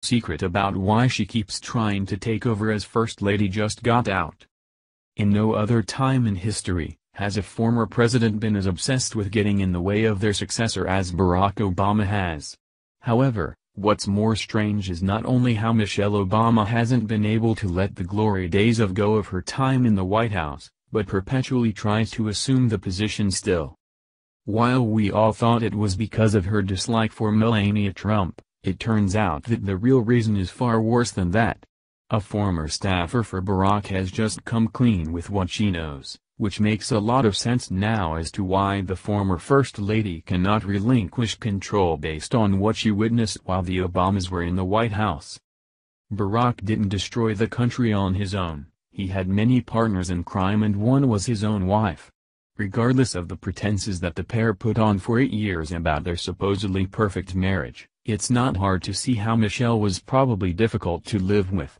secret about why she keeps trying to take over as First Lady just got out. In no other time in history has a former president been as obsessed with getting in the way of their successor as Barack Obama has. However, what's more strange is not only how Michelle Obama hasn't been able to let the glory days go of her time in the White House, but perpetually tries to assume the position still. While we all thought it was because of her dislike for Melania Trump, it turns out that the real reason is far worse than that. A former staffer for Barack has just come clean with what she knows, which makes a lot of sense now as to why the former First Lady cannot relinquish control based on what she witnessed while the Obamas were in the White House. Barack didn't destroy the country on his own. He had many partners in crime and one was his own wife. Regardless of the pretenses that the pair put on for 8 years about their supposedly perfect marriage, it's not hard to see how Michelle was probably difficult to live with.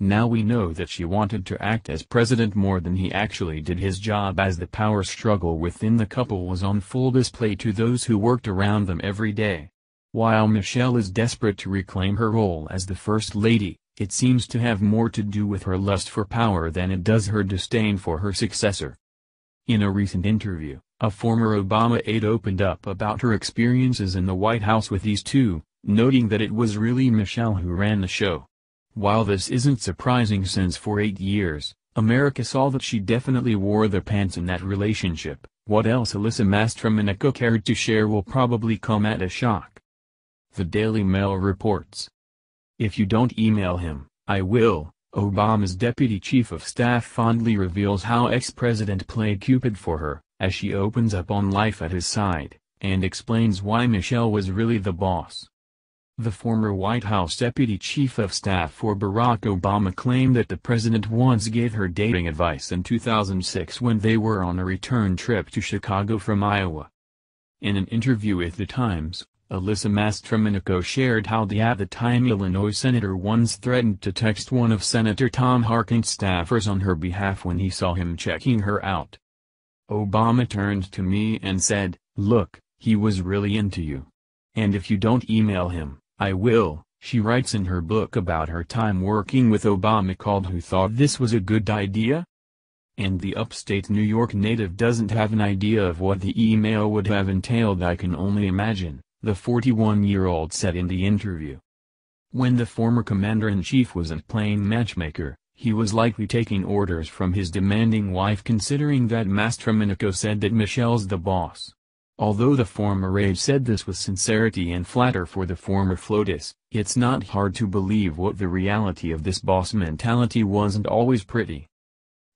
Now we know that she wanted to act as president more than he actually did his job, as the power struggle within the couple was on full display to those who worked around them every day. While Michelle is desperate to reclaim her role as the First Lady, it seems to have more to do with her lust for power than it does her disdain for her successor. In a recent interview, a former Obama aide opened up about her experiences in the White House with these two, noting that it was really Michelle who ran the show. While this isn't surprising since for 8 years, America saw that she definitely wore the pants in that relationship, what else Alyssa Mastromenico cared to share will probably come at a shock. The Daily Mail reports. If you don't email him, I will. Obama's deputy chief of staff fondly reveals how ex-president played Cupid for her, as she opens up on life at his side, and explains why Michelle was really the boss. The former White House deputy chief of staff for Barack Obama claimed that the president once gave her dating advice in 2006 when they were on a return trip to Chicago from Iowa. In an interview with The Times, Alyssa Mastromenico shared how the at-the-time Illinois senator once threatened to text one of Senator Tom Harkin's staffers on her behalf when he saw him checking her out. Obama turned to me and said, "Look, he was really into you. And if you don't email him, I will," she writes in her book about her time working with Obama called Who Thought This Was a Good Idea? And the upstate New York native doesn't have an idea of what the email would have entailed. I can only imagine, the 41-year-old said in the interview. When the former commander-in-chief was a plain matchmaker, he was likely taking orders from his demanding wife, considering that Mastromenico said that Michelle's the boss. Although the former aide said this with sincerity and flatter for the former FLOTUS, it's not hard to believe what the reality of this boss mentality wasn't always pretty.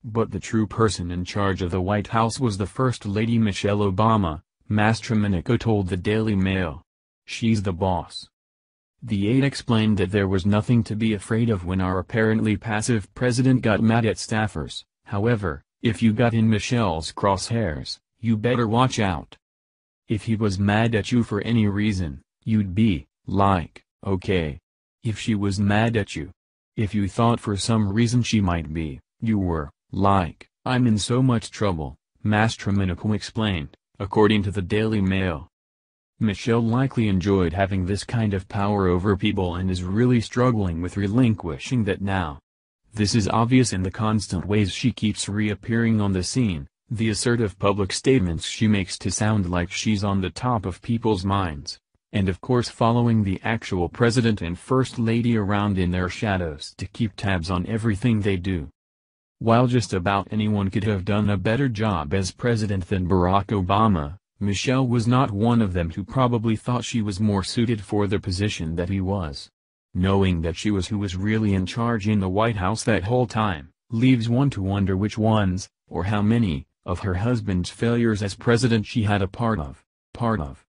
But the true person in charge of the White House was the First Lady Michelle Obama, Mastromenico told the Daily Mail. She's the boss. The aide explained that there was nothing to be afraid of when our apparently passive president got mad at staffers. However, if you got in Michelle's crosshairs, you better watch out. If he was mad at you for any reason, you'd be, like, okay. If she was mad at you, if you thought for some reason she might be, you were, like, I'm in so much trouble, Mastromenico explained, according to the Daily Mail. Michelle likely enjoyed having this kind of power over people and is really struggling with relinquishing that now. This is obvious in the constant ways she keeps reappearing on the scene, the assertive public statements she makes to sound like she's on the top of people's minds, and of course following the actual president and First Lady around in their shadows to keep tabs on everything they do. While just about anyone could have done a better job as president than Barack Obama, Michelle was not one of them who probably thought she was more suited for the position that he was. Knowing that she was who was really in charge in the White House that whole time, leaves one to wonder which ones, or how many, of her husband's failures as president she had a part of.